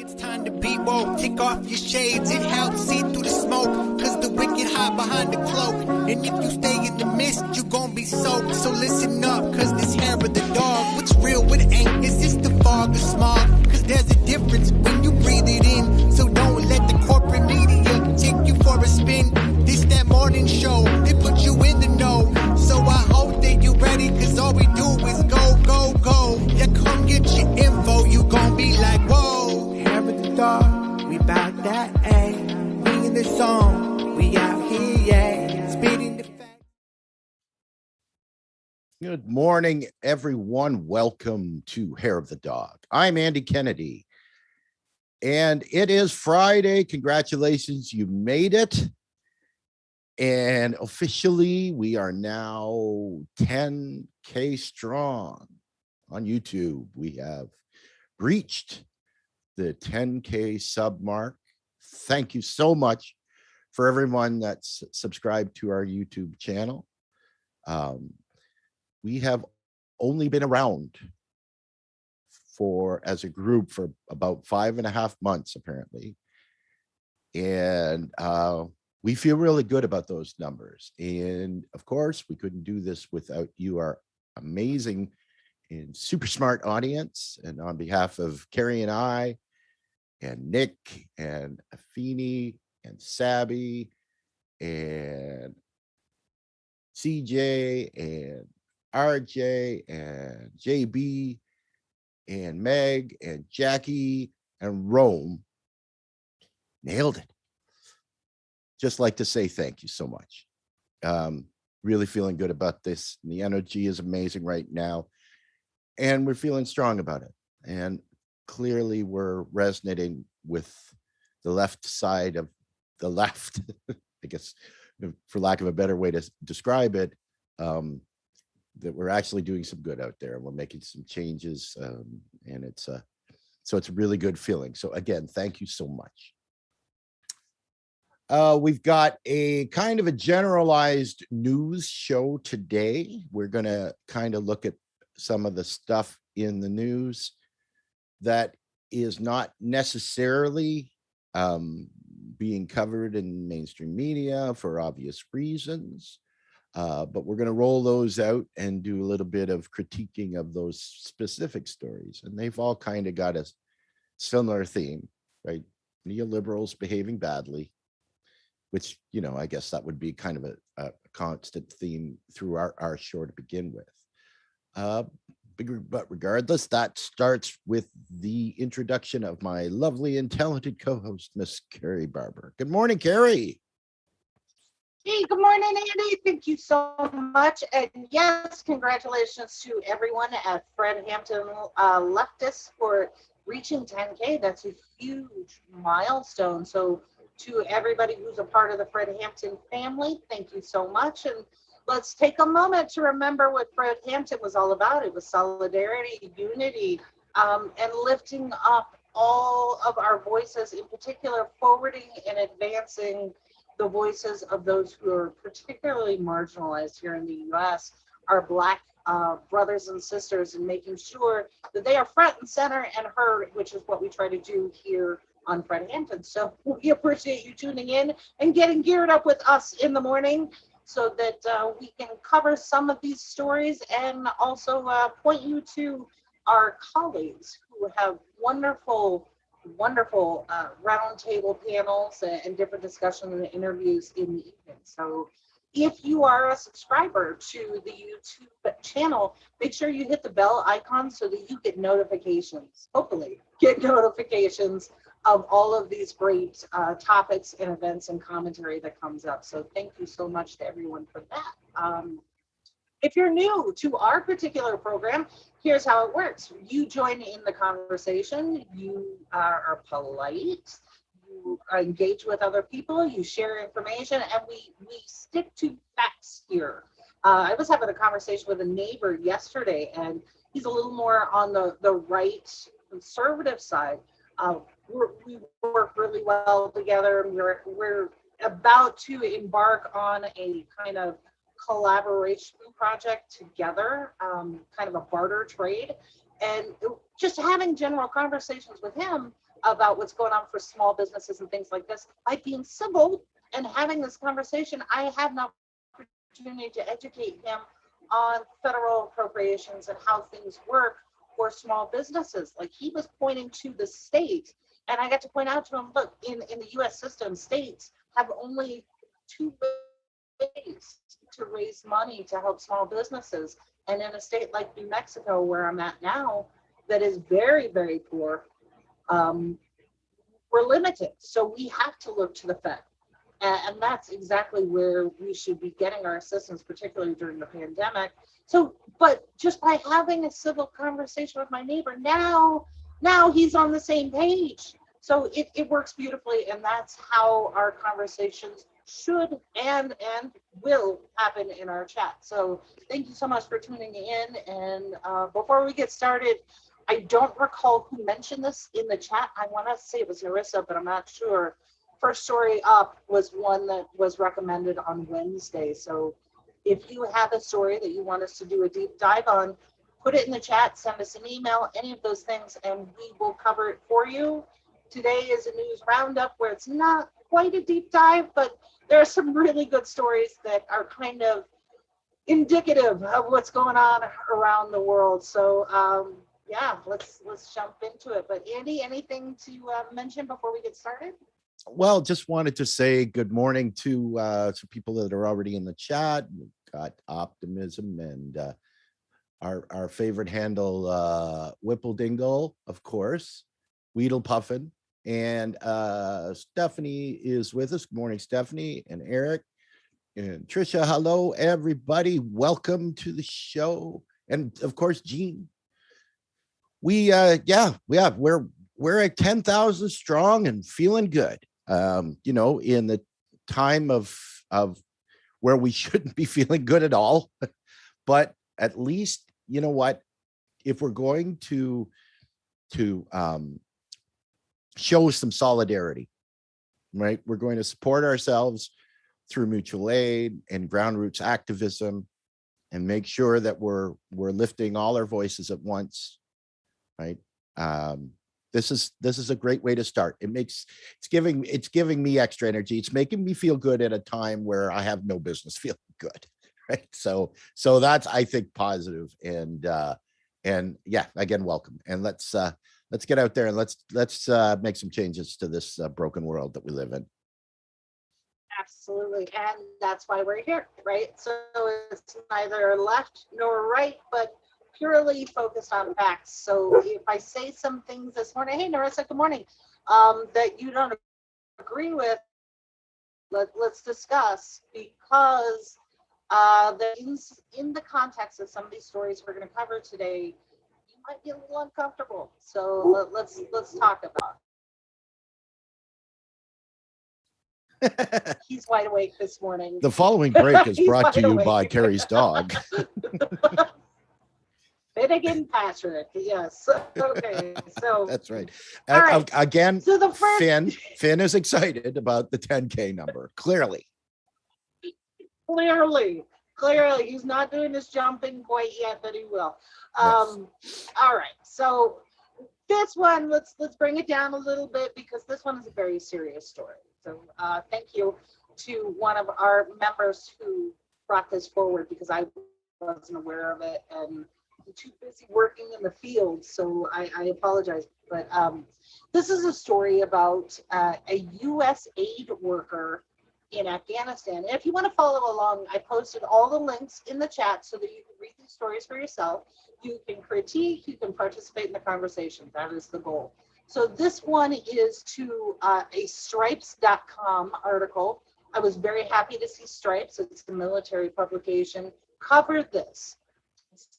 It's time to be woke. Take off your shades, it helps see through the smoke. Cause the wicked hide behind the cloak. And if you stay in the mist, you gon' be soaked. So listen up, cause this hair of the dog. What's real, what ain't? Is this the fog or smog? Cause there's a difference when you breathe it in. So don't let the corporate media take you for a spin. This that morning show, they put you in the know. So I hope that you ready, cause all we do is go, go, go. Yeah, come get your info, you gon' be like, whoa. Hair of the dog, we bout that, ayy. We in the song, we out here, yeah. Speeding the fact. Good morning, everyone. Welcome to Hair of the Dog. I'm Andy Kennedy, and it is Friday. Congratulations, you made it. And officially, we are now 10K strong on YouTube. We have reached the 10K sub mark. Thank you so much for everyone that's subscribed to our YouTube channel. We have only been around as a group for about 5.5 months, apparently. And we feel really good about those numbers. And of course, we couldn't do this without you, our amazing and super smart audience. And on behalf of Carrie and I, and Nick, and Afeni, and Sabby, and CJ, and RJ, and JB, and Meg, and Jackie, and Rome, nailed it. Just like to say thank you so much. Really feeling good about this. The energy is amazing right now. And we're feeling strong about it. And clearly we're resonating with the left side of the left, I guess, for lack of a better way to describe it, that we're actually doing some good out there. And we're making some changes. And it's a really good feeling. So again, thank you so much. We've got a kind of a generalized news show today. We're going to kind of look at some of the stuff in the news that is not necessarily being covered in mainstream media for obvious reasons. But we're going to roll those out and do a little bit of critiquing of those specific stories. And they've all kind of got a similar theme, right? Neoliberals behaving badly. Which, you know, I guess that would be kind of a constant theme through our show to begin with. But regardless, that starts with the introduction of my lovely and talented co-host, Miss Carrie Barber. Good morning, Carrie. Hey, good morning, Andy. Thank you so much. And yes, congratulations to everyone at Fred Hampton Leftists for reaching 10K. That's a huge milestone. So to everybody who's a part of the Fred Hampton family, thank you so much. And let's take a moment to remember what Fred Hampton was all about. It was solidarity, unity, and lifting up all of our voices, in particular, forwarding and advancing the voices of those who are particularly marginalized here in the U.S., our Black brothers and sisters, and making sure that they are front and center and heard, which is what we try to do here on Fred Hampton. So we appreciate you tuning in and getting geared up with us in the morning so that we can cover some of these stories and also point you to our colleagues who have wonderful roundtable panels and different discussions and interviews in the evening. So if you are a subscriber to the YouTube channel, make sure you hit the bell icon so that you get notifications, hopefully get notifications of all of these great topics and events and commentary that comes up. So thank you so much to everyone for that. If you're new to our particular program, here's how it works. You join in the conversation, you are polite, you engage with other people, you share information, and we stick to facts here. I was having a conversation with a neighbor yesterday, and he's a little more on the right conservative side. We work really well together. We're about to embark on a kind of collaboration project together, kind of a barter trade. And just having general conversations with him, about what's going on for small businesses and things like this. By being civil and having this conversation, I have an opportunity to educate him on federal appropriations and how things work for small businesses. Like, he was pointing to the state, and I got to point out to him, look, in the US system, states have only two ways to raise money to help small businesses. And in a state like New Mexico, where I'm at now, that is very, very poor, we're limited. So we have to look to the Fed. And that's exactly where we should be getting our assistance, particularly during the pandemic. So, but just by having a civil conversation with my neighbor, now he's on the same page. So it works beautifully, and that's how our conversations should and will happen in our chat. So thank you so much for tuning in. And before we get started, I don't recall who mentioned this in the chat. I want to say it was Narissa, but I'm not sure. First Story Up was one that was recommended on Wednesday. So if you have a story that you want us to do a deep dive on, put it in the chat, send us an email, any of those things, and we will cover it for you. Today is a news roundup where it's not quite a deep dive, but there are some really good stories that are kind of indicative of what's going on around the world. So yeah, let's jump into it. But Andy, anything to mention before we get started? Well, just wanted to say good morning to people that are already in the chat. We've got Optimism and our favorite handle, Whipple Dingle, of course, Weedle Puffin, and Stephanie is with us. Good morning, Stephanie, and Eric and Trisha. Hello, everybody. Welcome to the show. And of course, Gene. We're at 10,000 strong and feeling good. You know, in the time of where we shouldn't be feeling good at all, but at least, you know what, if we're going to show some solidarity, right? We're going to support ourselves through mutual aid and ground roots activism and make sure that we're lifting all our voices at once, right? This is a great way to start. It's giving me extra energy. It's making me feel good at a time where I have no business feeling good, right? So that's, I think, positive. And yeah, again, welcome. And let's get out there and let's make some changes to this broken world that we live in. Absolutely, and that's why we're here, right? So it's neither left nor right, but purely focused on facts. So if I say some things this morning, hey Narissa, good morning, that you don't agree with, let's discuss, because in the context of some of these stories we're going to cover today, you might be a little uncomfortable. So let's talk about it. He's wide awake this morning. The following break is brought to you by Carrie's dog. Finnegan Patrick, yes. Okay, so that's right. Right. Again, so the first... Finn is excited about the 10K number. Clearly, he's not doing his jumping quite yet, but he will. Yes. All right, so this one, let's bring it down a little bit, because this one is a very serious story. So thank you to one of our members who brought this forward, because I wasn't aware of it and I'm too busy working in the field, so I apologize. But this is a story about a U.S. aid worker in Afghanistan. And if you want to follow along, I posted all the links in the chat so that you can read these stories for yourself. You can critique, you can participate in the conversation. That is the goal. So this one is to a stripes.com article. I was very happy to see Stripes, it's a military publication, covered this.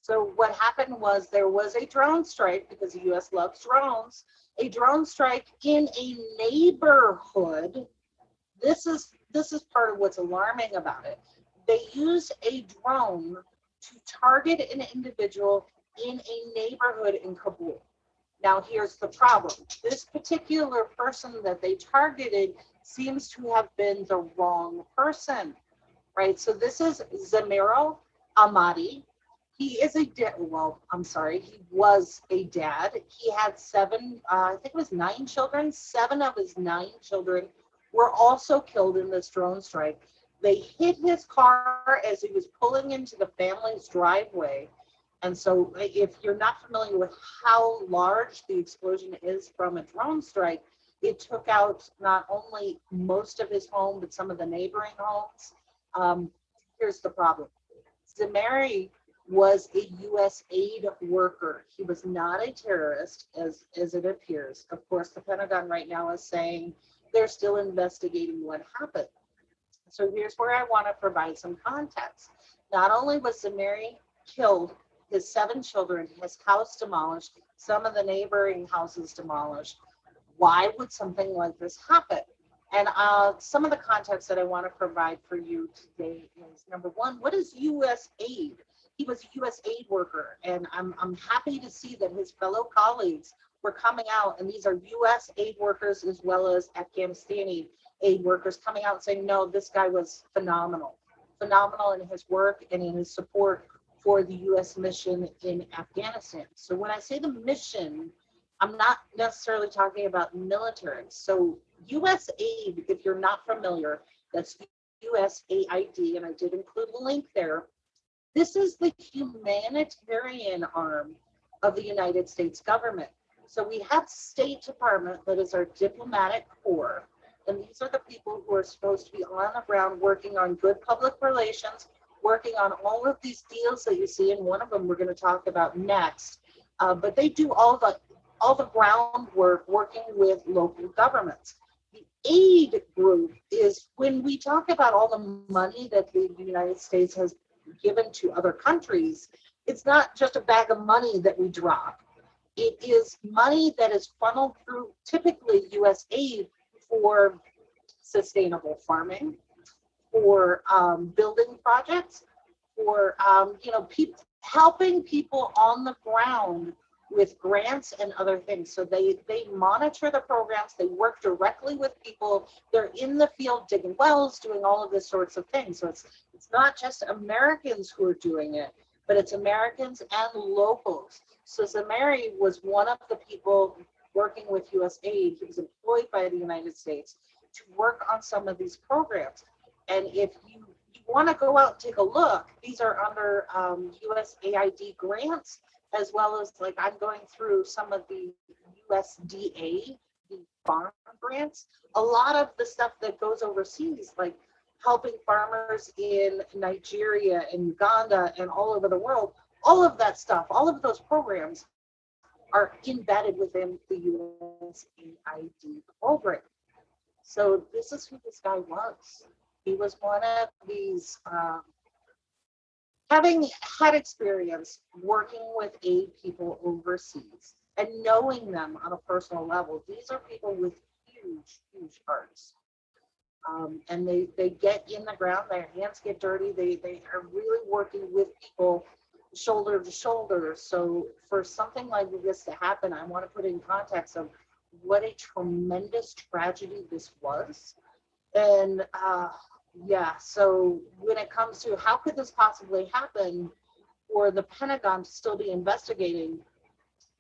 So what happened was there was a drone strike, because the U.S. loves drones, a drone strike in a neighborhood. This is part of what's alarming about it. They used a drone to target an individual in a neighborhood in Kabul. Now, here's the problem. This particular person that they targeted seems to have been the wrong person, right? So this is Zamiro Ahmadi. he is a dad. Well, I'm sorry, he was a dad. He had seven, I think it was 9 children. 7 of his 9 children were also killed in this drone strike. They hit his car as he was pulling into the family's driveway. And so, if you're not familiar with how large the explosion is from a drone strike, it took out not only most of his home, but some of the neighboring homes. Um, Here's the problem. Zamari was a U.S. aid worker. He was not a terrorist, as it appears. Of course, the Pentagon right now is saying they're still investigating what happened. So here's where I want to provide some context. Not only was Zamari killed, his 7 children, his house demolished, some of the neighboring houses demolished. Why would something like this happen? And some of the context that I want to provide for you today is, number one, what is U.S. aid? He was a U.S. aid worker, and I'm happy to see that his fellow colleagues were coming out, and these are U.S. aid workers as well as Afghanistani aid workers coming out saying, no, this guy was phenomenal in his work and in his support for the U.S. mission in Afghanistan. So when I say the mission, I'm not necessarily talking about military. So U.S. aid, if you're not familiar, that's USAID, and I did include a link there. This is the humanitarian arm of the United States government. So we have State Department, that is our diplomatic corps, and these are the people who are supposed to be on the ground working on good public relations, working on all of these deals that you see, and one of them we're going to talk about next. But they do all the groundwork working with local governments. The aid group is when we talk about all the money that the United States has given to other countries, it's not just a bag of money that we drop. It is money that is funneled through typically U.S. aid for sustainable farming, for building projects, for helping people on the ground with grants and other things. So they monitor the programs, they work directly with people, they're in the field digging wells, doing all of this sorts of things. So it's not just Americans who are doing it, but it's Americans and locals. So Zamari was one of the people working with USAID. He was employed by the United States to work on some of these programs. And if you want to go out and take a look, these are under USAID grants, as well as, like, I'm going through some of the USDA, the farm grants. A lot of the stuff that goes overseas, like helping farmers in Nigeria and Uganda and all over the world, all of that stuff, all of those programs are embedded within the USAID program. So this is who this guy was. He was one of these, having had experience working with aid people overseas and knowing them on a personal level. These are people with huge, huge hearts. And they get in the ground, their hands get dirty, they are really working with people shoulder to shoulder. So for something like this to happen, I want to put in context of what a tremendous tragedy this was. And so when it comes to how could this possibly happen for the Pentagon to still be investigating,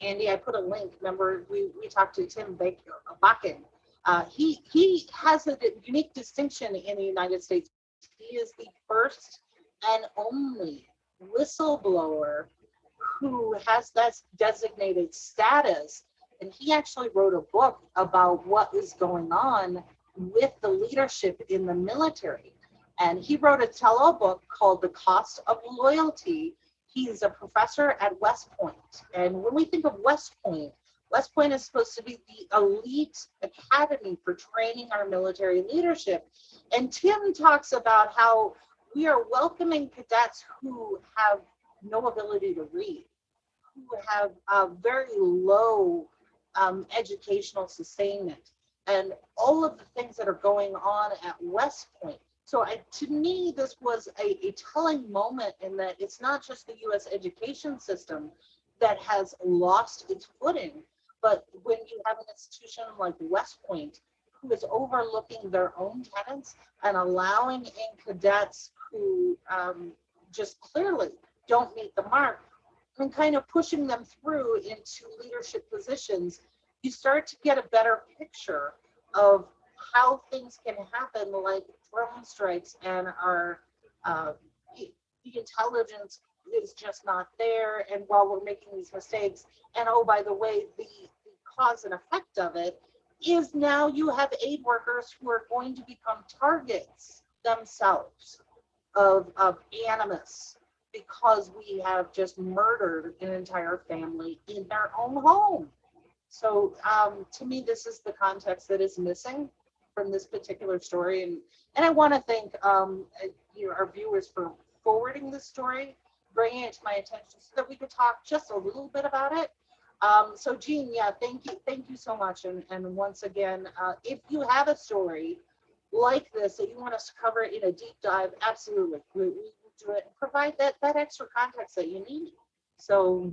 Andy, I put a link. Remember, we talked to Tim Bakken. He has a unique distinction in the United States. He is the first and only whistleblower who has that designated status. And he actually wrote a book about what is going on with the leadership in the military. And he wrote a tell-all book called The Cost of Loyalty. He's a professor at West Point. And when we think of West Point is supposed to be the elite academy for training our military leadership. And Tim talks about how we are welcoming cadets who have no ability to read, who have very low educational sustainment, and all of the things that are going on at West Point. So to me, this was a telling moment in that it's not just the U.S. education system that has lost its footing, but when you have an institution like West Point, who is overlooking their own tenants and allowing in cadets who just clearly don't meet the mark, and kind of pushing them through into leadership positions, you start to get a better picture of how things can happen, like drone strikes, and our uh, the intelligence is just not there. And while we're making these mistakes, and oh, by the way, the cause and effect of it is now you have aid workers who are going to become targets themselves of animus because we have just murdered an entire family in their own home. So to me, this is the context that is missing from this particular story. And I want to thank our viewers for forwarding this story, bringing it to my attention so that we could talk just a little bit about it. So Jean, yeah, thank you so much. And once again, if you have a story like this that you want us to cover in a deep dive, absolutely, we will do it and provide that extra context that you need. So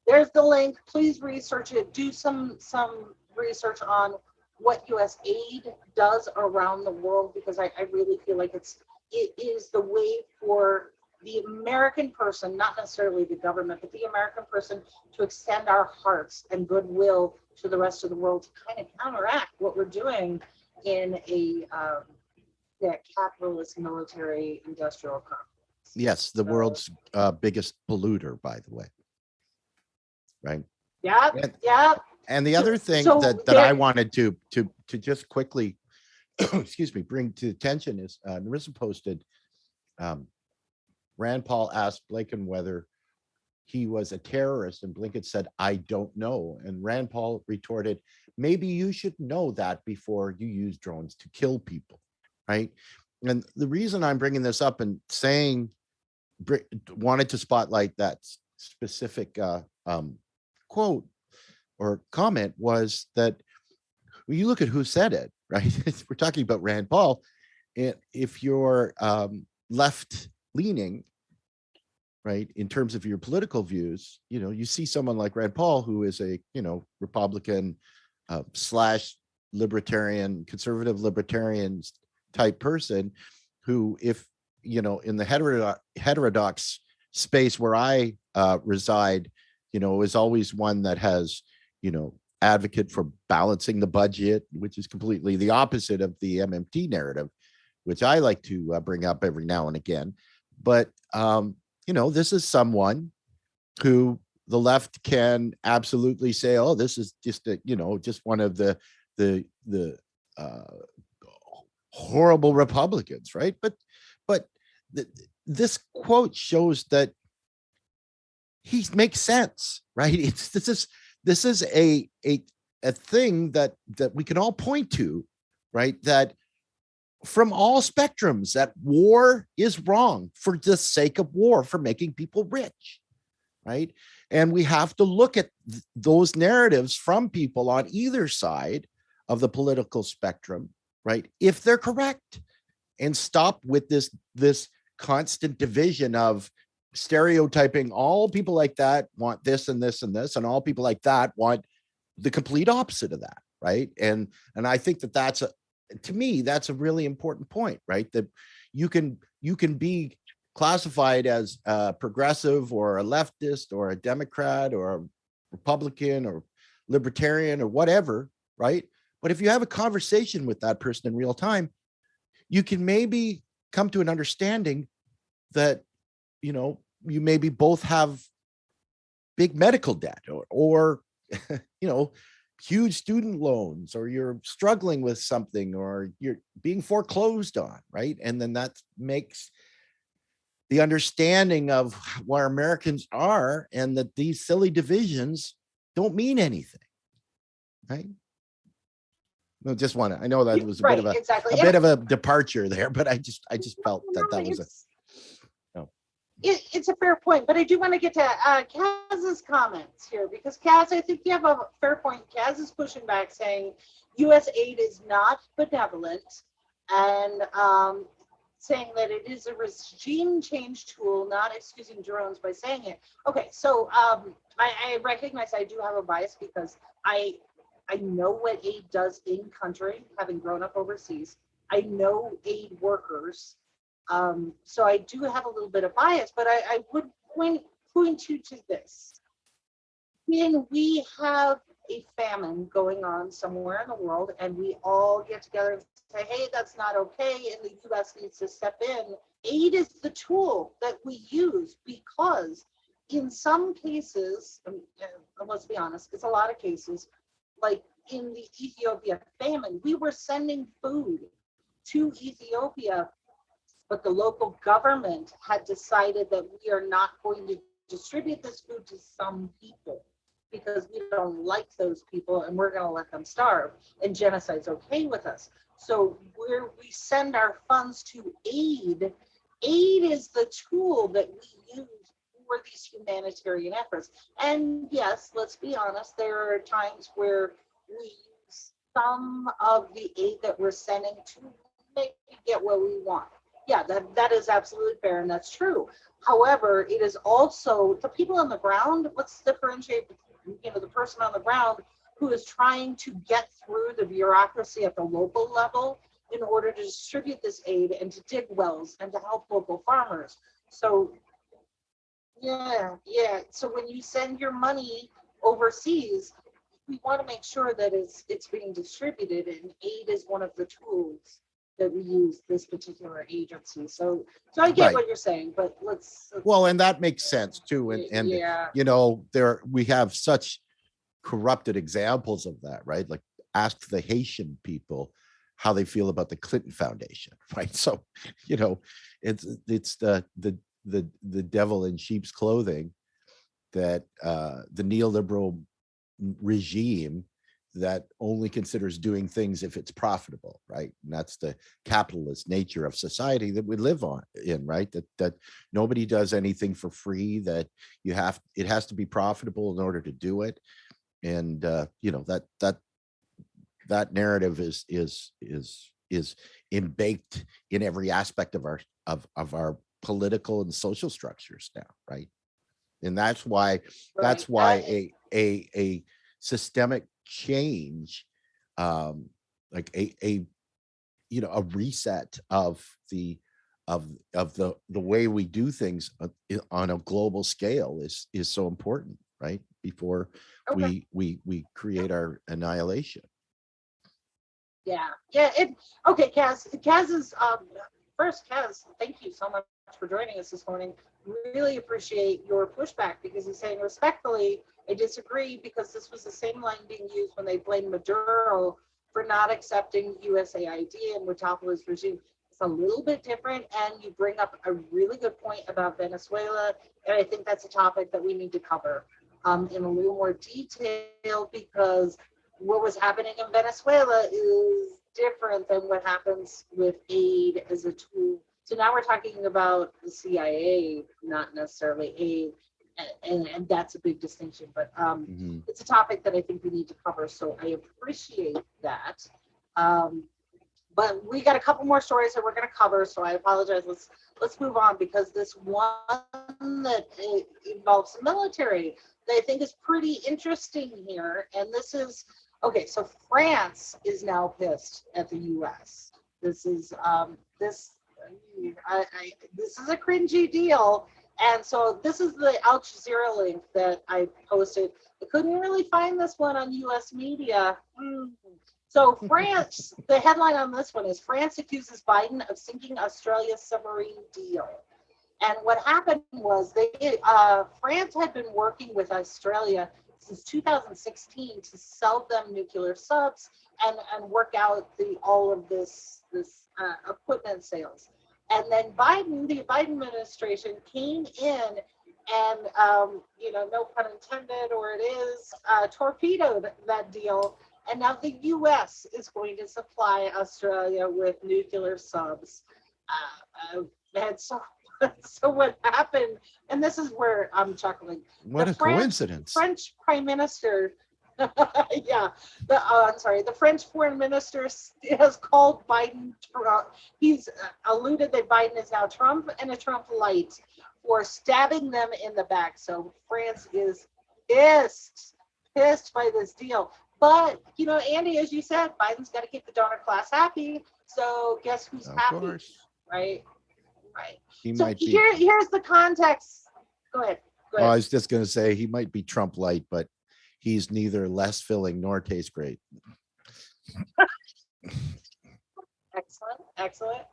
there's the link. Please research it. Do some research on what U.S. aid does around the world, because I really feel like it is the way for the American person, not necessarily the government, but the American person, to extend our hearts and goodwill to the rest of the world to kind of counteract what we're doing in a capitalist military industrial complex. Yes, the world's biggest polluter, by the way. Right. Yeah. And, yeah. And the other thing that I wanted to just quickly, excuse me, bring to attention is Narissa posted. Rand Paul asked Blinken whether he was a terrorist, and Blinken said, "I don't know." And Rand Paul retorted, "Maybe you should know that before you use drones to kill people." Right. And the reason I'm bringing this up and saying, wanted to spotlight that specific quote or comment was that when you look at who said it, right? We're talking about Rand Paul. And if you're left leaning, right, in terms of your political views, you see someone like Rand Paul, who is a, Republican slash libertarian, conservative libertarian type person, who, if, in the heterodox space where I reside, is always one that has, advocate for balancing the budget, which is completely the opposite of the MMT narrative, which I like to bring up every now and again. But, this is someone who the left can absolutely say, oh, this is just just one of the horrible Republicans, right? But this quote shows that he makes sense, right? This is a thing that we can all point to, right? That from all spectrums, that war is wrong for the sake of war, for making people rich, right? And we have to look at those narratives from people on either side of the political spectrum, right? If they're correct, and stop with this constant division of stereotyping. All people like that want this and this and this, and all people like that want the complete opposite of that, right? And I think that's to me, that's a really important point, right? That you can be classified as a progressive or a leftist or a Democrat or a Republican or libertarian or whatever, right? But if you have a conversation with that person in real time, you can maybe come to an understanding that, you maybe both have big medical debt or huge student loans, or you're struggling with something, or you're being foreclosed on, right? And then that makes the understanding of where Americans are, and that these silly divisions don't mean anything, right? No, just want to. I know that was a bit of a bit of a departure there, but I just felt that was it's a fair point. But I do want to get to Kaz's comments here, because Kaz, I think you have a fair point. Kaz is pushing back, saying U.S. aid is not benevolent, and saying that it is a regime change tool, not excusing drones by saying it. Okay, so I recognize I do have a bias, because I know what aid does in country, having grown up overseas. I know aid workers So I do have a little bit of bias, but I would point you to this. When we have a famine going on somewhere in the world and we all get together and say, hey, that's not okay, and the US needs to step in, aid is the tool that we use because in some cases, let's be honest, it's a lot of cases, like in the Ethiopia famine, we were sending food to Ethiopia, but the local government had decided that we are not going to distribute this food to some people because we don't like those people and we're going to let them starve. And genocide's okay with us. So where we send our funds to aid, aid is the tool that we use for these humanitarian efforts. And yes, let's be honest, there are times where we use some of the aid that we're sending to make it get what we want. Yeah, that is absolutely fair and that's true. However, it is also the people on the ground. Let's differentiate, the person on the ground who is trying to get through the bureaucracy at the local level in order to distribute this aid and to dig wells and to help local farmers. So yeah. So when you send your money overseas, we want to make sure that it's being distributed, and aid is one of the tools that we use this particular agency. So I get Right. what you're saying, but let's Well, and that makes sense too. And yeah. there we have such corrupted examples of that, right? Like ask the Haitian people how they feel about the Clinton Foundation, right? So, it's the devil in sheep's clothing that the neoliberal regime that only considers doing things if it's profitable, right? And that's the capitalist nature of society that we live in, right? That nobody does anything for free, that it has to be profitable in order to do it. And that narrative is embaked in every aspect of our political and social structures now, right? And that's why a systemic change, like a reset of the way we do things on a global scale is so important, right? Before Okay. we create our annihilation. Yeah. Okay, Kaz is first, Kaz, thank you so much for joining us this morning. Really appreciate your pushback because he's saying respectfully, I disagree because this was the same line being used when they blamed Maduro for not accepting USAID and Mutabala's regime. It's a little bit different, and you bring up a really good point about Venezuela, and I think that's a topic that we need to cover in a little more detail because what was happening in Venezuela is different than what happens with aid as a tool. So now we're talking about the CIA, not necessarily aid, and that's a big distinction. But it's a topic that I think we need to cover. So I appreciate that. But we got a couple more stories that we're going to cover. So I apologize. Let's move on because this one that involves the military that I think is pretty interesting here, and this is. Okay, so France is now pissed at the U.S. This is this is a cringy deal, and so this is the Al Jazeera link that I posted. I couldn't really find this one on U.S. media. So France, the headline on this one is France accuses Biden of sinking Australia's submarine deal. And what happened was France had been working with Australia since 2016 to sell them nuclear subs and work out all of this equipment sales. And then the Biden administration came in and, no pun intended, or it is, torpedoed that deal. And now the U.S. is going to supply Australia with nuclear subs. And so what happened, and this is where I'm chuckling. What a coincidence. French Prime Minister, yeah, the French Foreign Minister has called Biden Trump. He's alluded that Biden is now Trump and a Trump light for stabbing them in the back. So France is pissed by this deal. But, Andy, as you said, Biden's got to keep the donor class happy. So guess who's happy, right? Right. He So might be. here's the context. Go ahead. Go Oh, I ahead. was just going to say he might be Trump light, but he's neither less filling nor tastes great. Excellent, excellent.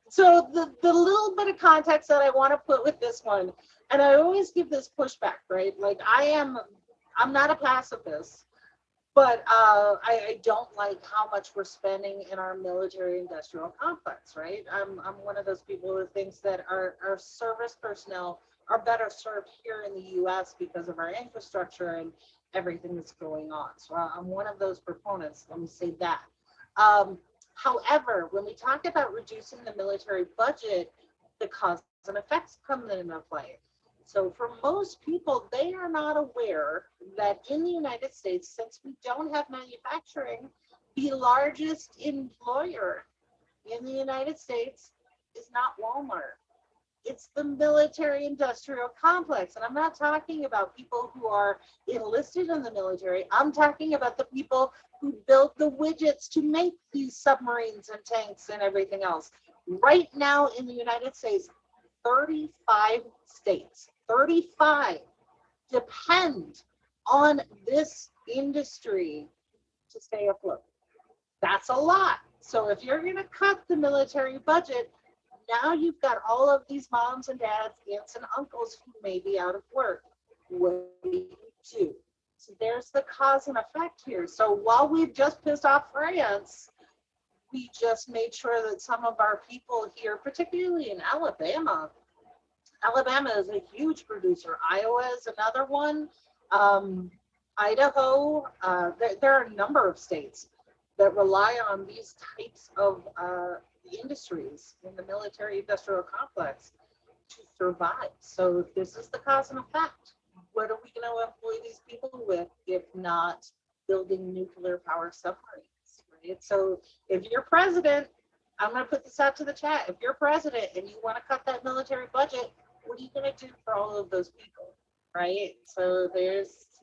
So the little bit of context that I want to put with this one, and I always give this pushback, right? Like I'm not a pacifist, but I don't like how much we're spending in our military-industrial complex, right? I'm one of those people who thinks that our service personnel are better served here in the U.S. because of our infrastructure and everything that's going on. So I'm one of those proponents. Let me say that. Um, However, when we talk about reducing the military budget, the cause and effects come into play. So for most people, they are not aware that in the United States, since we don't have manufacturing, the largest employer in the United States is not Walmart. It's the military industrial complex. And I'm not talking about people who are enlisted in the military. I'm talking about the people who build the widgets to make these submarines and tanks and everything else. Right now in the United States, 35 states, 35 depend on this industry to stay afloat. That's a lot. So if you're going to cut the military budget, now you've got all of these moms and dads, aunts and uncles who may be out of work. What do you do? So there's the cause and effect here. So while we've just pissed off France, we just made sure that some of our people here, particularly in Alabama, Alabama is a huge producer. Iowa is another one. Idaho, there are a number of states that rely on these types of industries in the military industrial complex to survive. So this is the cause and effect. What are we going to employ these people with if not building nuclear power submarines? Right? So if you're president, I'm going to put this out to the chat. If you're president and you want to cut that military budget, what are you going to do for all of those people? Right? So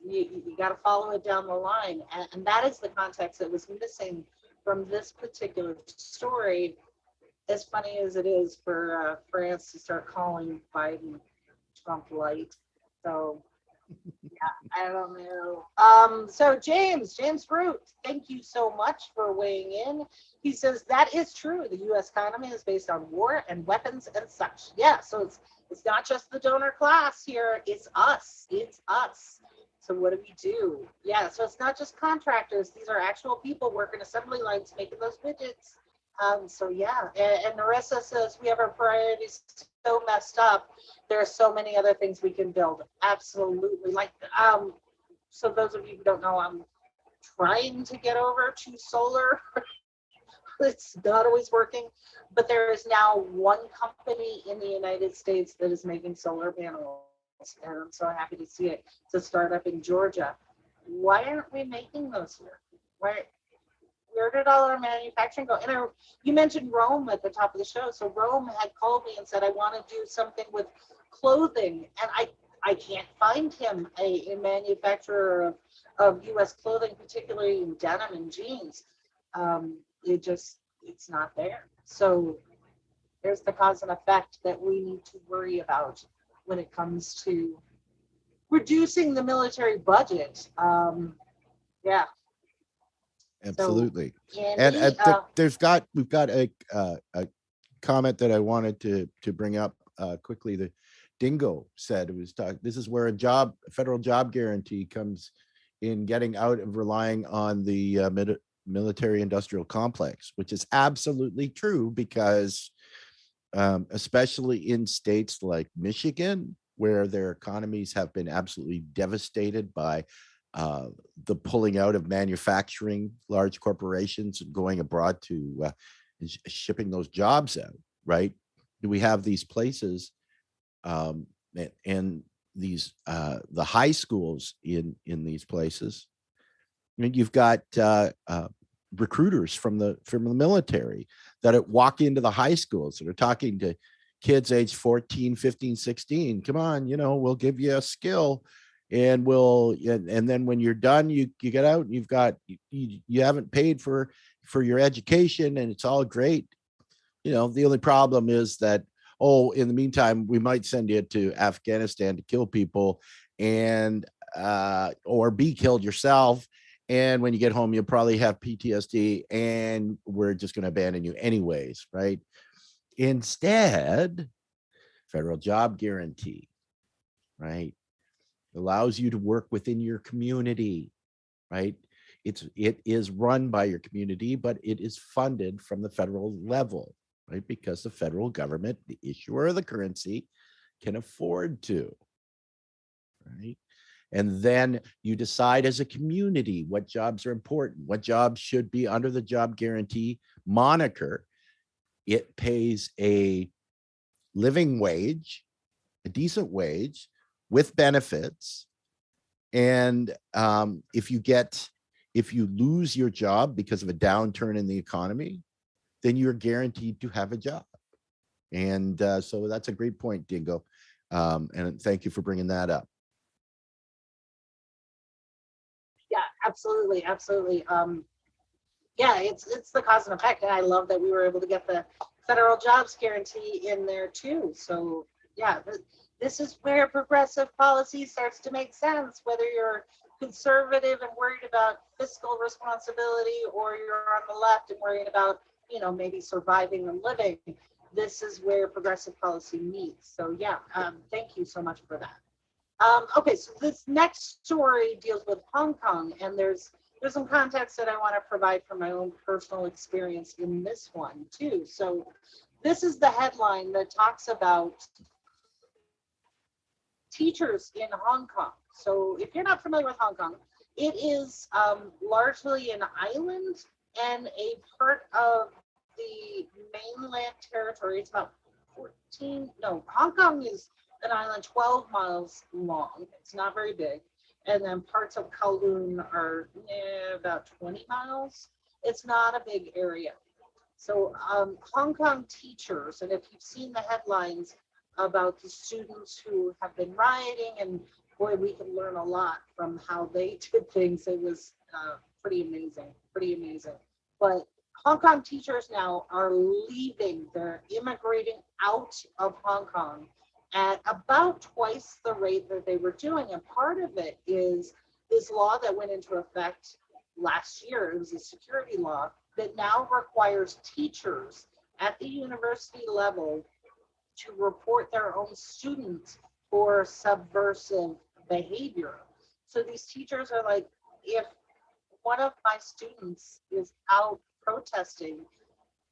you got to follow it down the line. And that is the context that was missing from this particular story. As funny as it is for France to start calling Biden Trump light. So, yeah, I don't know. So James Root, thank you so much for weighing in. He says that is true. The U.S. economy is based on war and weapons and such. Yeah, so it's not just the donor class here. It's us. It's us. So what do we do? Yeah, so it's not just contractors. These are actual people working assembly lines, making those widgets. So yeah, and Narissa says we have our priorities so messed up. There are so many other things we can build. Absolutely. Like, so those of you who don't know, I'm trying to get over to solar. It's not always working, but there is now one company in the United States that is making solar panels, and I'm so happy to see it. It's a startup in Georgia. Why aren't we making those here? Where did all our manufacturing go? And you mentioned Rome at the top of the show. So Rome had called me and said, I want to do something with clothing. And I can't find him a manufacturer of U.S. clothing, particularly in denim and jeans. It's not there. So there's the cause and effect that we need to worry about when it comes to reducing the military budget. Yeah. Absolutely. So, And Andy, we've got a comment that I wanted to bring up quickly. The Dingo said this is where a federal job guarantee comes in, getting out of relying on the military industrial complex, which is absolutely true, because especially in states like Michigan, where their economies have been absolutely devastated by the pulling out of manufacturing, large corporations going abroad to shipping those jobs out, right? We have these places and these the high schools in these places. I mean, you've got recruiters from the military that walk into the high schools that are talking to kids age 14, 15, 16. Come on, we'll give you a skill, and then when you're done, you get out and you haven't paid for your education, and it's all great. The only problem is that, oh, in the meantime, we might send you to Afghanistan to kill people and or be killed yourself. And when you get home, you'll probably have PTSD and we're just going to abandon you anyways, right? Instead, federal job guarantee, right? Allows you to work within your community, right? It is run by your community, but it is funded from the federal level, right? Because the federal government, the issuer of the currency, can afford to, right? And then you decide as a community what jobs are important, what jobs should be under the job guarantee moniker. It pays a living wage, a decent wage with benefits. And if you lose your job because of a downturn in the economy, then you're guaranteed to have a job. And so that's a great point, Dingo. And thank you for bringing that up. Yeah, absolutely, absolutely. Yeah, it's the cause and effect, and I love that we were able to get the federal jobs guarantee in there too. So yeah, this is where progressive policy starts to make sense, whether you're conservative and worried about fiscal responsibility, or you're on the left and worried about, maybe surviving and living. This is where progressive policy meets. So yeah, thank you so much for that. Okay, so this next story deals with Hong Kong, and there's some context that I want to provide from my own personal experience in this one too. So this is the headline that talks about teachers in Hong Kong. So if you're not familiar with Hong Kong, it is largely an island and a part of the mainland territory. It's about Hong Kong is an island 12 miles long. It's not very big. And then parts of Kowloon are about 20 miles. It's not a big area. So Hong Kong teachers, and if you've seen the headlines about the students who have been rioting, and boy, we can learn a lot from how they did things. It was pretty amazing, pretty amazing. But Hong Kong teachers now are leaving. They're immigrating out of Hong Kong at about twice the rate that they were doing. And part of it is this law that went into effect last year. It was a security law that now requires teachers at the university level to report their own students for subversive behavior. So these teachers are like, if one of my students is out protesting,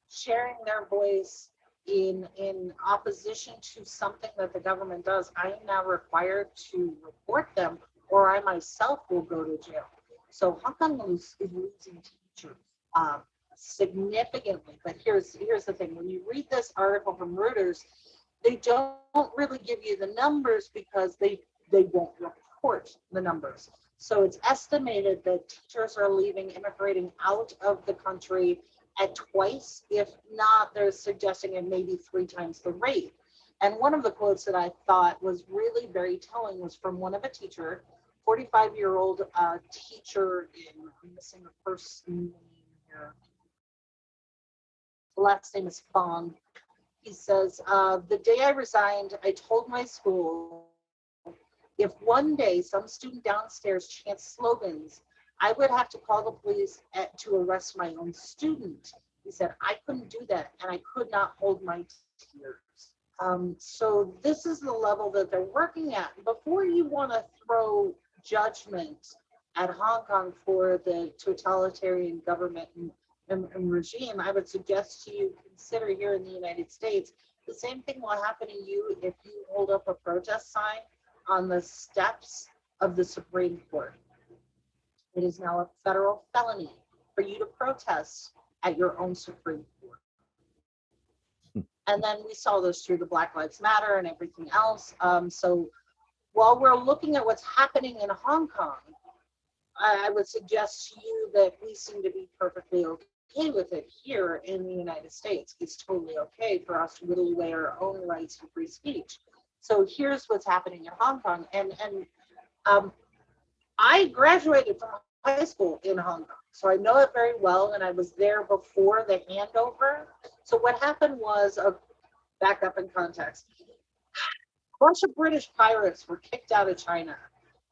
sharing their voice in opposition to something that the government does, I am now required to report them, or I myself will go to jail. So Hong Kong is losing teachers significantly. But here's the thing: when you read this article from Reuters, they don't really give you the numbers because they won't report the numbers. So it's estimated that teachers are leaving, immigrating out of the country at twice, if not, they're suggesting it maybe 3 times the rate. And one of the quotes that I thought was really very telling was from one of a teacher, 45-year-old teacher I'm missing the first name here. The last name is Fong. He says, the day I resigned, I told my school, if one day some student downstairs chants slogans, I would have to call the police to arrest my own student. He said, I couldn't do that, and I could not hold my tears. So this is the level that they're working at. Before you want to throw judgment at Hong Kong for the totalitarian government and regime, I would suggest to you consider here in the United States, the same thing will happen to you if you hold up a protest sign on the steps of the Supreme Court. It is now a federal felony for you to protest at your own Supreme Court. And then we saw this through the Black Lives Matter and everything else. So while we're looking at what's happening in Hong Kong, I would suggest to you that we seem to be perfectly okay with it here in the United States. It's totally okay for us to whittle away our own rights to free speech. So here's what's happening in Hong Kong. And I graduated from high school in Hong Kong. So I know it very well, and I was there before the handover. So what happened was, back up in context, a bunch of British pirates were kicked out of China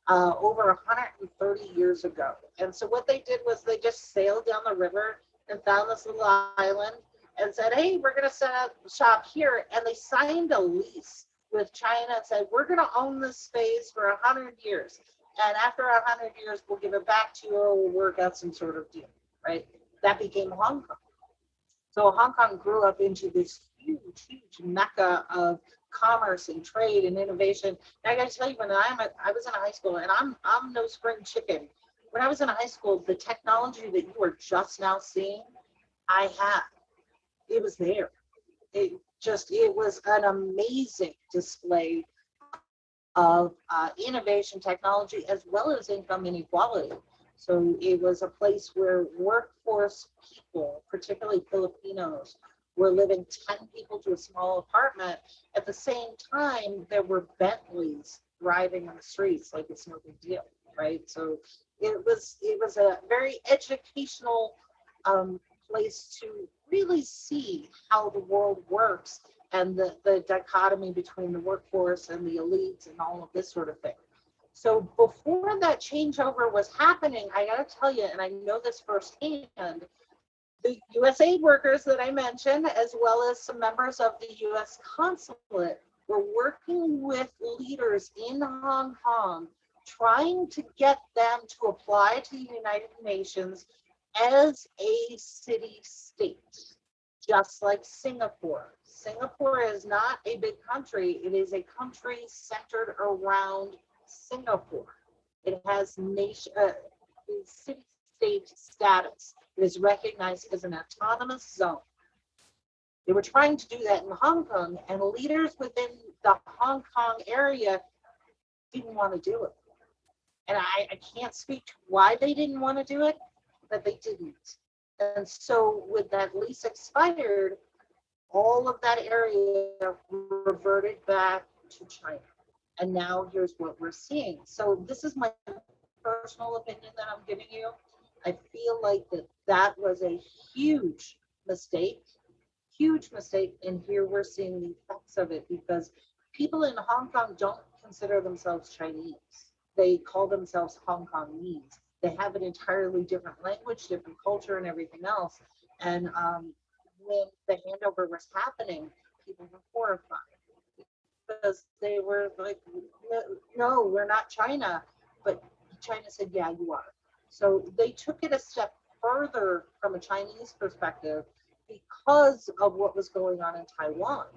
over 130 years ago. And so what they did was they just sailed down the river and found this little island and said, hey, we're going to set up shop here. And they signed a lease with China and said, we're going to own this space for 100 years. And after 100 years, we'll give it back to you, or we'll work out some sort of deal, right? That became Hong Kong. So Hong Kong grew up into this huge, huge mecca of commerce and trade and innovation. And I got to tell you, when I was in high school, and I'm no spring chicken. When I was in high school, the technology that you are just now seeing, I had. It was there. It was an amazing display of innovation, technology, as well as income inequality. So it was a place where workforce people, particularly Filipinos, were living 10 people to a small apartment. At the same time, there were Bentleys driving on the streets like it's no big deal, right? So it was a very educational place to really see how the world works and the dichotomy between the workforce and the elites and all of this sort of thing. So before that changeover was happening, I got to tell you, and I know this firsthand, the USAID workers that I mentioned, as well as some members of the US consulate, were working with leaders in Hong Kong, trying to get them to apply to the United Nations as a city-state, just like Singapore. Singapore is not a big country. It is a country centered around Singapore. It has city-state status. It is recognized as an autonomous zone. They were trying to do that in Hong Kong, and leaders within the Hong Kong area didn't want to do it. And I can't speak to why they didn't want to do it, but they didn't. And so with that lease expired, all of that area reverted back to China. And now here's what we're seeing. So this is my personal opinion that I'm giving you. I feel like that was a huge mistake, and here we're seeing the effects of it, because people in Hong Kong don't consider themselves Chinese. They call themselves Hong Kongese. They have an entirely different language, different culture, and everything else. And when the handover was happening, people were horrified because they were like, no, we're not China. But China said, yeah, you are. So they took it a step further from a Chinese perspective because of what was going on in Taiwan.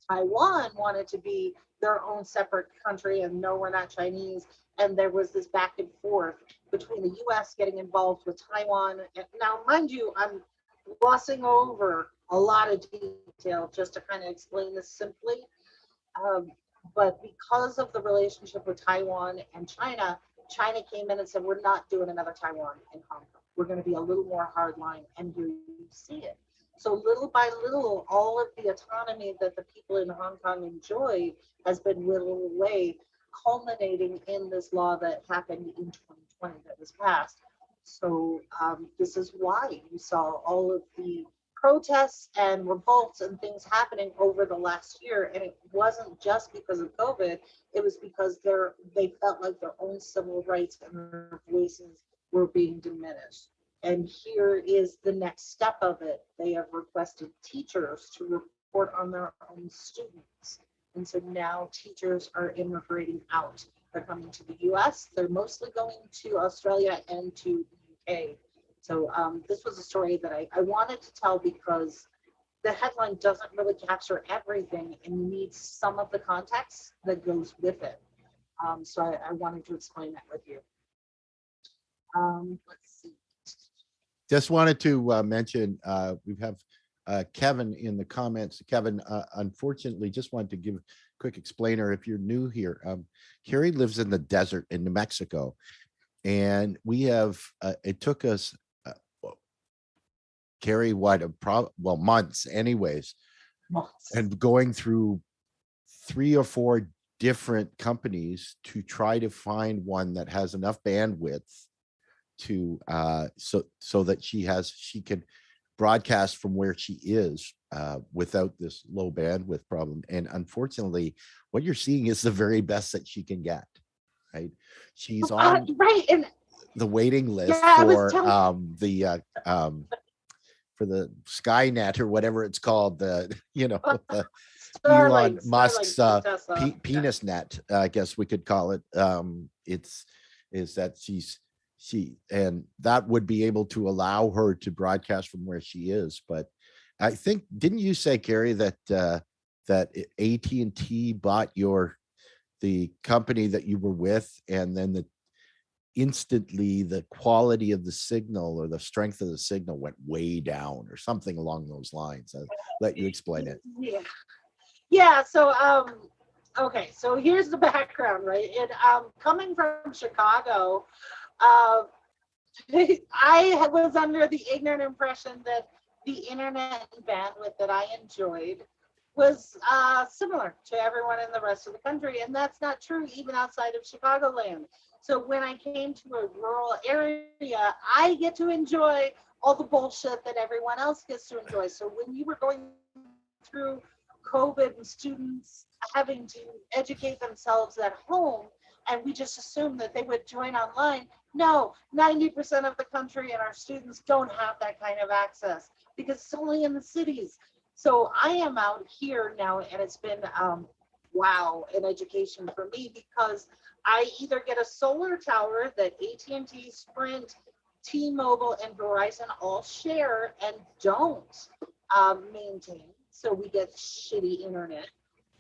Taiwan wanted to be their own separate country, and no, we're not Chinese. And there was this back and forth between the US getting involved with Taiwan. Now, mind you, I'm glossing over a lot of detail just to kind of explain this simply. But because of the relationship with Taiwan and China, China came in and said, we're not doing another Taiwan in Hong Kong. We're going to be a little more hardline, and here you see it. So little by little, all of the autonomy that the people in Hong Kong enjoyed has been whittled away, culminating in this law that happened in 2020 that was passed. So this is why you saw all of the protests and revolts and things happening over the last year. And it wasn't just because of COVID, it was because they felt like their own civil rights and their voices were being diminished. And here is the next step of it. They have requested teachers to report on their own students. And so now teachers are immigrating out. They're coming to the US. They're mostly going to Australia and to the UK. So this was a story that I wanted to tell because the headline doesn't really capture everything, and you need some of the context that goes with it. So I wanted to explain that with you. Let's see. Just wanted to mention we have Kevin in the comments. Kevin, unfortunately, just wanted to give a quick explainer if you're new here. Carrie lives in the desert in New Mexico, and we have it took us Carrie months anyways, and going through 3 or 4 different companies to try to find one that has enough bandwidth to so that she can broadcast from where she is without this low bandwidth problem. And unfortunately, what you're seeing is the very best that she can get. Right? She's on right, and the waiting list yeah, for the Skynet or whatever it's called, the the Starlink, Elon Musk's Tesla. penis net, I guess we could call it. Is that she and that would be able to allow her to broadcast from where she is. But I think, didn't you say, Carrie, that that AT&T bought the company that you were with, and then instantly the quality of the signal or the strength of the signal went way down or something along those lines? I'll let you explain it. Yeah. So okay, so here's the background, right? And coming from Chicago, I was under the ignorant impression that the internet and bandwidth that I enjoyed was similar to everyone in the rest of the country, and that's not true even outside of Chicagoland. So when I came to a rural area, I get to enjoy all the bullshit that everyone else gets to enjoy. So when you were going through COVID and students having to educate themselves at home, and we just assumed that they would join online. No, 90% of the country and our students don't have that kind of access because it's only in the cities. So I am out here now, and it's been wow, an education for me, because I either get a solar tower that AT&T, Sprint, T-Mobile, and Verizon all share and don't maintain, so we get shitty internet,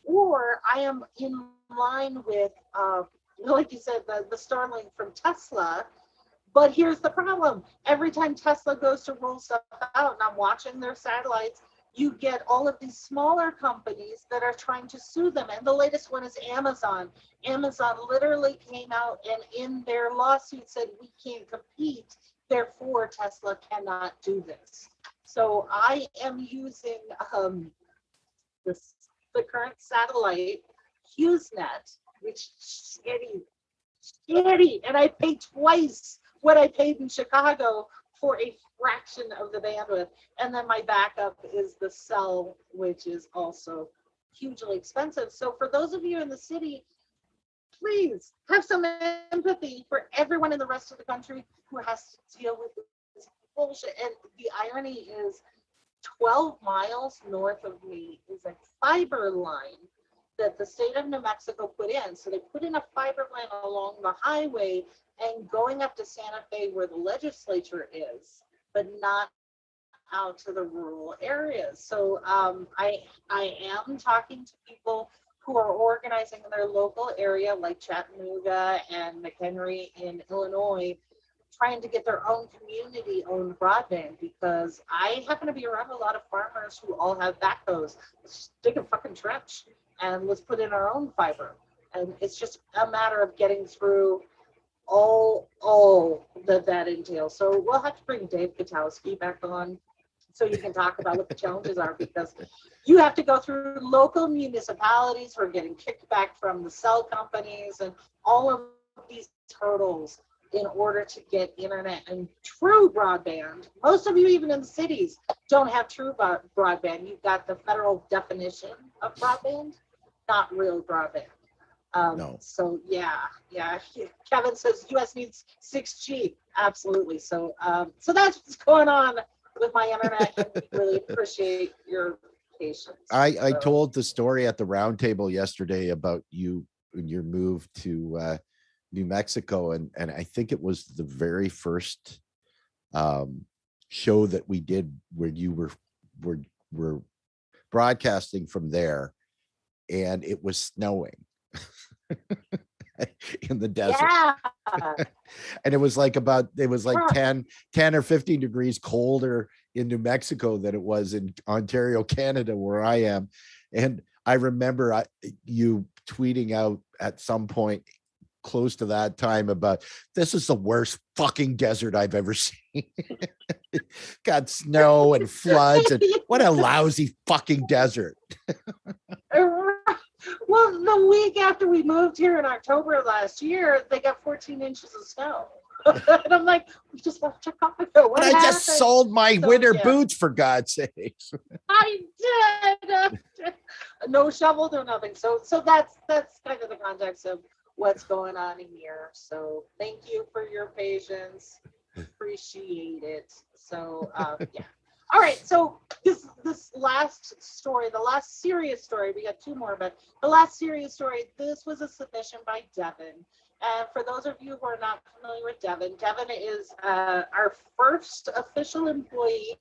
or I am in line with, like you said, the Starlink from Tesla. But here's the problem. Every time Tesla goes to roll stuff out, and I'm watching their satellites, you get all of these smaller companies that are trying to sue them. And the latest one is Amazon. Amazon literally came out and in their lawsuit said, we can't compete, therefore Tesla cannot do this. So I am using the current satellite, HughesNet, which is shitty, and I paid twice what I paid in Chicago for a fraction of the bandwidth. And then my backup is the cell, which is also hugely expensive. So for those of you in the city, please have some empathy for everyone in the rest of the country who has to deal with this bullshit. And the irony is 12 miles north of me is a fiber line that the state of New Mexico put in. So they put in a fiber line along the highway and going up to Santa Fe where the legislature is, but not out to the rural areas. So I am talking to people who are organizing in their local area, like Chattanooga and McHenry in Illinois, trying to get their own community-owned broadband, because I happen to be around a lot of farmers who all have backhoes. Let's dig a fucking trench and let's put in our own fiber. And it's just a matter of getting through all that entails. So we'll have to bring Dave Katowski back on so you can talk about what the challenges are, because you have to go through local municipalities who are getting kicked back from the cell companies and all of these hurdles in order to get internet and true broadband. Most of you, even in the cities, don't have true broadband. You've got the federal definition of broadband, not real broadband. No. So yeah. Kevin says U.S. needs 6G. Absolutely. So so that's what's going on with my internet. And we really appreciate your patience. I told the story at the roundtable yesterday about you and your move to New Mexico, and I think it was the very first show that we did where you were broadcasting from there, and it was snowing in the desert. Yeah. And it was like 10 or 15 degrees colder in New Mexico than it was in Ontario, Canada, where I am. And I remember you tweeting out at some point close to that time about, this is the worst fucking desert I've ever seen. Got snow and floods, and what a lousy fucking desert. Well, the week after we moved here in October of last year, they got 14 inches of snow. And I'm like, we just left Chicago. What But I just happened? sold my So, winter yeah. boots, for God's sakes. I did. No shovel, no nothing. So that's kind of the context of what's going on here. So thank you for your patience. Appreciate it. So yeah. All right. So this last story, the last serious story, we got two more, but the last serious story, this was a submission by Devin. And for those of you who are not familiar with Devin, Devin is our first official employee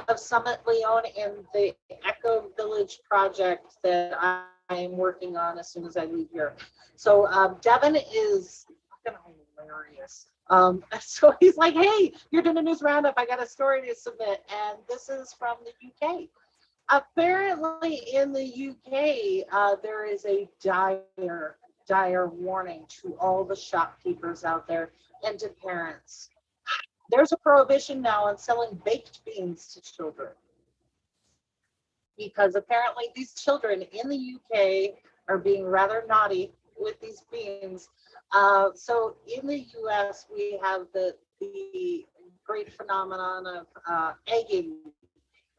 of Summit Leon and the Echo Village project that I am working on as soon as I leave here. So Devin is fucking hilarious. So he's like, hey, you're doing a news roundup. I got a story to submit. And this is from the UK. Apparently in the UK, there is a dire warning to all the shopkeepers out there and to parents. There's a prohibition now on selling baked beans to children because apparently these children in the UK are being rather naughty with these beans. So in the US, we have the great phenomenon of egging.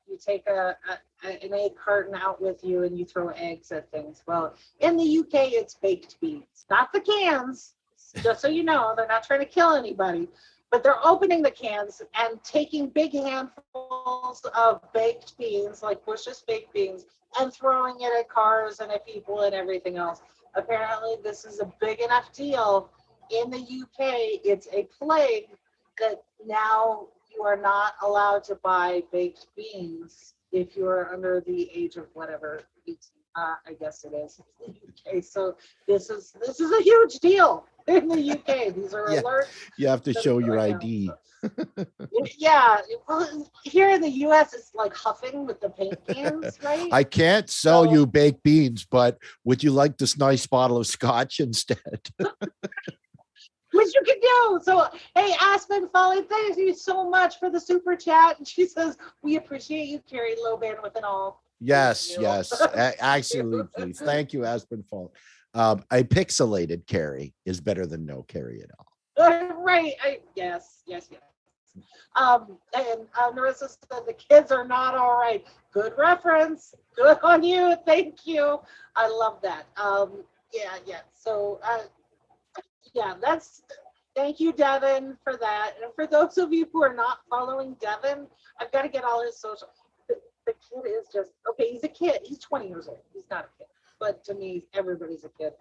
You take an egg carton out with you and you throw eggs at things. Well, in the UK, it's baked beans, not the cans. Just so you know, they're not trying to kill anybody. But they're opening the cans and taking big handfuls of baked beans, like Bush's baked beans, and throwing it at cars and at people and everything else. Apparently, this is a big enough deal. In the UK, it's a plague that now you are not allowed to buy baked beans if you are under the age of whatever, 18, I guess it is in the UK. So this is a huge deal in the UK. These are Yeah, alerts. you have to show your ID. Yeah, well, here in the US, it's like huffing with the paint cans, right? I can't sell So- you baked beans, but would you like this nice bottle of scotch instead? Which you can do. So, hey, Aspen Folly, thank you so much for the super chat. And she says, we appreciate you, Carrie, low bandwidth and all. Yes, Thank you. yes, absolutely. Thank you, Aspen Fall. A pixelated Carrie is better than no Carrie at all. Right. Yes. And Narissa said the kids are not all right. Good reference. Good on you. Thank you. I love that. Yeah. So, yeah, thank you, Devin, for that. And for those of you who are not following Devin, I've got to get all his social. The kid is just, okay, he's a kid. He's 20 years old. He's not a kid. But to me, everybody's a kid.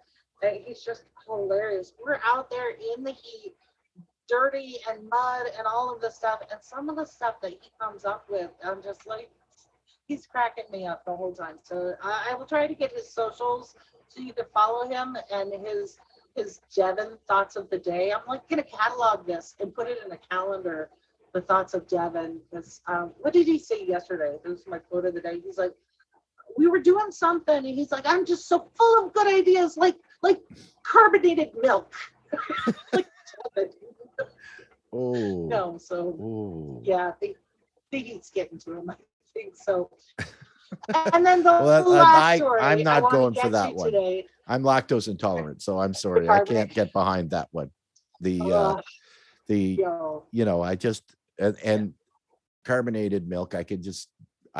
And he's just hilarious. We're out there in the heat, dirty and mud and all of this stuff. And some of the stuff that he comes up with, I'm just like, he's cracking me up the whole time. So I will try to get his socials so you can follow him and his Devin thoughts of the day. I'm like gonna catalog this and put it in a calendar, the thoughts of Devin, because what did he say yesterday? This was my quote of the day. He's like, we were doing something and he's like, I'm just so full of good ideas, like carbonated milk. Like Devin. Oh No, so oh. yeah, the heat's getting to him, I think so. And then the Well, last story I'm not I want going to for get that to one. today. I'm lactose intolerant, so I'm sorry. I can't get behind that one. Yo. I just and carbonated milk, I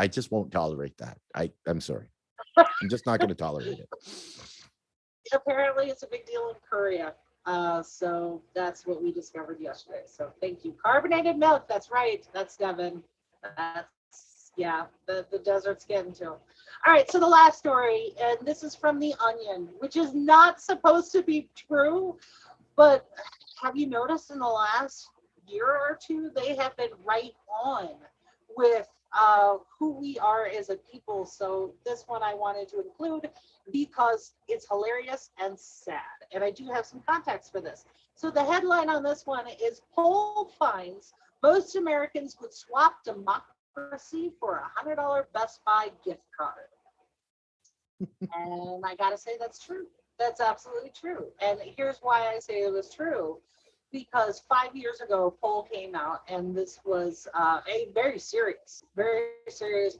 just won't tolerate that. I'm sorry. I'm just not going to tolerate it. Apparently it's a big deal in Korea. So that's what we discovered yesterday. So thank you. Carbonated milk, that's right. That's Devin. The desert's getting to him. All right, so the last story, and this is from The Onion, which is not supposed to be true, but have you noticed in the last year or two, they have been right on with who we are as a people. So this one I wanted to include because it's hilarious and sad. And I do have some context for this. So the headline on this one is poll finds most Americans would swap democracy for a $100 Best Buy gift card. And I got to say that's true. That's absolutely true. And here's why I say it was true. Because 5 years ago, a poll came out, and this was a very serious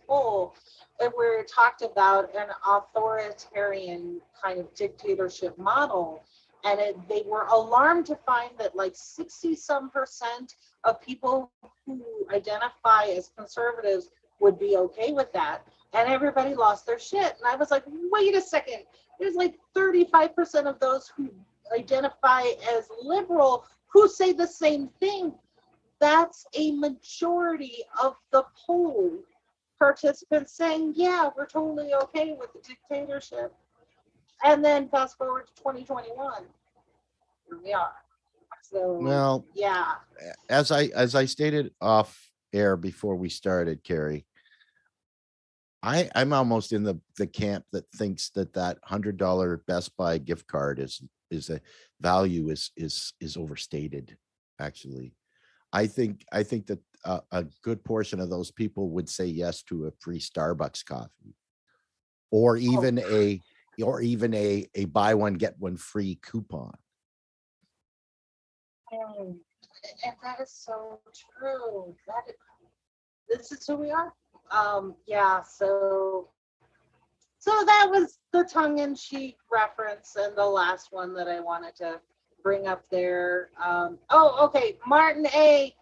poll, and where it talked about an authoritarian kind of dictatorship model. And they were alarmed to find that like 60-some% of people who identify as conservatives would be okay with that. And everybody lost their shit. And I was like, wait a second. There's like 35% of those who identify as liberal who say the same thing. That's a majority of the poll participants saying, yeah, we're totally okay with the dictatorship. And then fast forward to 2021, here we are. So, Well, yeah. as I stated off air before we started, Carrie, I'm almost in the camp that thinks that $100 Best Buy gift card is a value is overstated. Actually, I think that a good portion of those people would say yes to a free Starbucks coffee, or even a buy one get one free coupon. And that is so true. This is who we are. Yeah, so that was the tongue-in-cheek reference, and the last one that I wanted to bring up there. Okay, Martin A.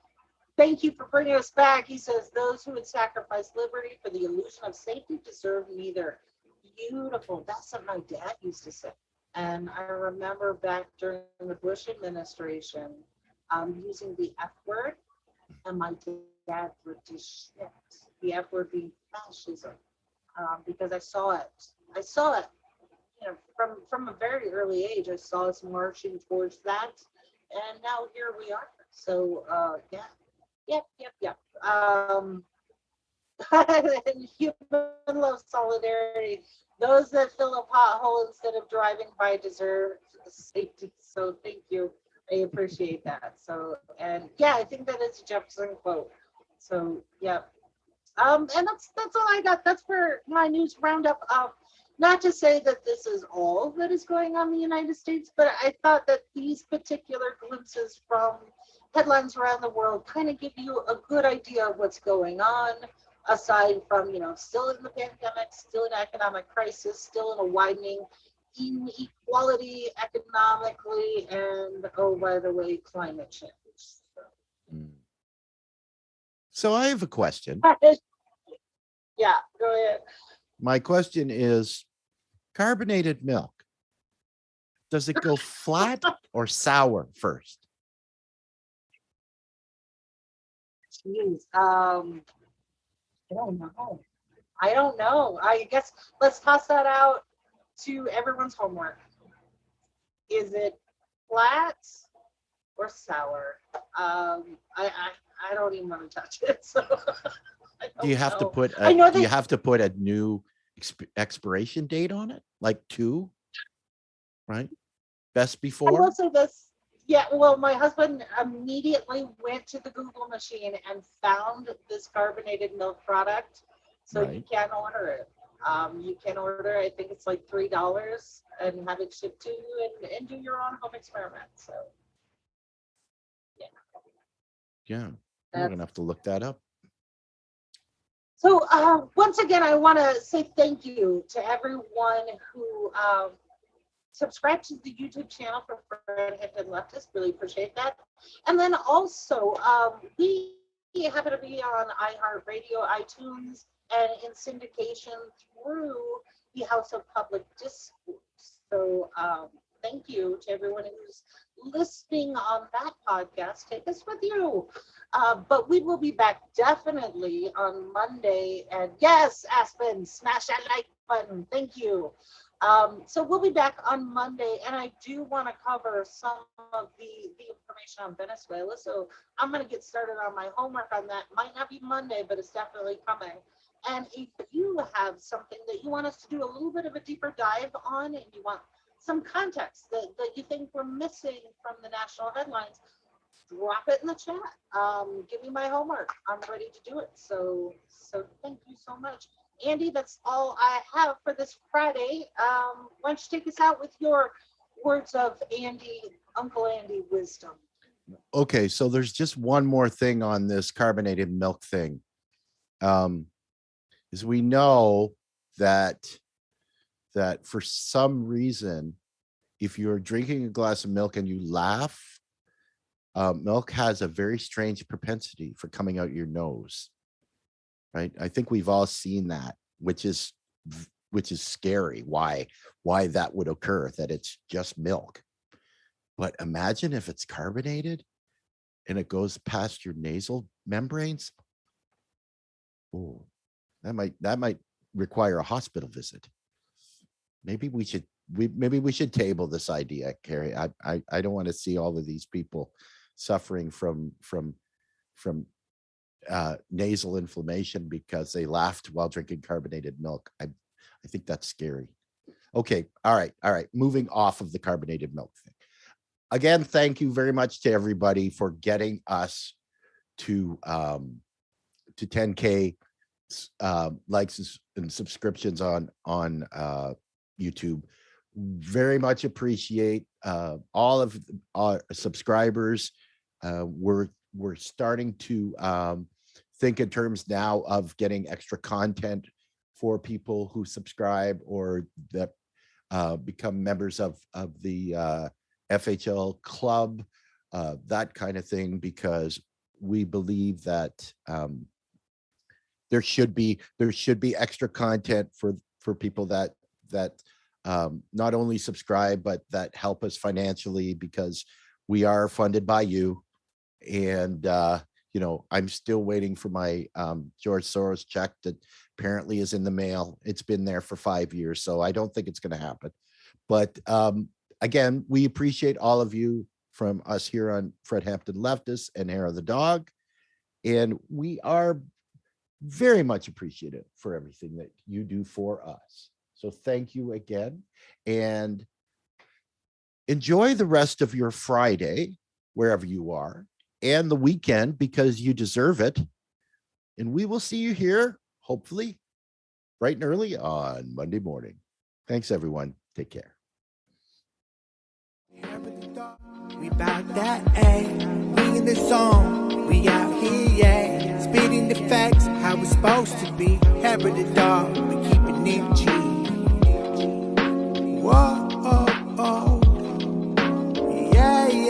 Thank you for bringing us back. He says, those who would sacrifice liberty for the illusion of safety deserve neither. Beautiful. That's something my dad used to say. And I remember back during the Bush administration, using the F word, and my dad would just shit. The F word being fascism, because I saw it. From a very early age. I saw us marching towards that, and now here we are. So, Yep. And human love solidarity. Those that fill a pothole instead of driving by deserve safety. So thank you. I appreciate that. So, and yeah, I think that is a Jefferson quote. So yeah. And that's all I got. That's for my news roundup. Not to say that this is all that is going on in the United States, but I thought that these particular glimpses from headlines around the world kind of give you a good idea of what's going on, aside from, still in the pandemic, still in economic crisis, still in a widening inequality economically, and, oh, by the way, climate change. So I have a question. Yeah, go ahead. My question is, carbonated milk, does it go flat or sour first? Jeez, I don't know. I guess let's toss that out to everyone's homework. Is it flat or sour? I don't even want to touch it. So Do you have to put a new expiration date on it, like 2, right? Best before. I will say this. Yeah, well, my husband immediately went to the Google machine and found this carbonated milk product. So Right. You can order it. You can order, I think it's like $3, and have it shipped to you, and do your own home experiment. So Yeah, I'm gonna have to look that up. So once again, I want to say thank you to everyone who subscribed to the YouTube channel for Fred Hampton Leftist. Really appreciate that. And then also, we happen to be on iHeartRadio, iTunes, and in syndication through the House of Public Discourse. So thank you to everyone who's listening on that podcast. Take us with you. But we will be back definitely on Monday. And yes, Aspen, smash that like button. Thank you. So we'll be back on Monday, and I do want to cover some of the information on Venezuela. So I'm going to get started on my homework on that. Might not be Monday, but it's definitely coming. And if you have something that you want us to do a little bit of a deeper dive on, and you want some context that you think we're missing from the national headlines, drop it in the chat. Give me my homework. I'm ready to do it. So thank you so much. Andy, that's all I have for this Friday. Why don't you take us out with your words of Uncle Andy wisdom? Okay, so there's just one more thing on this carbonated milk thing. Is we know that for some reason if you're drinking a glass of milk and you laugh, milk has a very strange propensity for coming out your nose, right? I think we've all seen that, which is scary. Why that would occur, that it's just milk. But imagine if it's carbonated and it goes past your nasal membranes. Oh, that might require a hospital visit. Maybe we should table this idea, Carrie. I don't want to see all of these people suffering from nasal inflammation because they laughed while drinking carbonated milk. I think that's scary. Okay, all right. Moving off of the carbonated milk thing. Again, thank you very much to everybody for getting us to 10K likes and subscriptions on YouTube. Very much appreciate all of our subscribers. We're starting to think in terms now of getting extra content for people who subscribe or that become members of the FHL club, that kind of thing, because we believe that there should be extra content for people that not only subscribe but that help us financially, because we are funded by you. And I'm still waiting for my George Soros check that apparently is in the mail. It's been there for 5 years, so I don't think it's going to happen. But again, we appreciate all of you from us here on Fred Hampton Leftist and Hair of the Dog. And we are very much appreciative for everything that you do for us. So thank you again, and enjoy the rest of your Friday, wherever you are, and the weekend, because you deserve it. And we will see you here, hopefully, bright and early on Monday morning. Thanks, everyone. Take care. We bout that, ayy. We in the zone, we out here, yeah. Spitting the facts, how it's supposed to be. Hair of the dog, we keep it Int'l.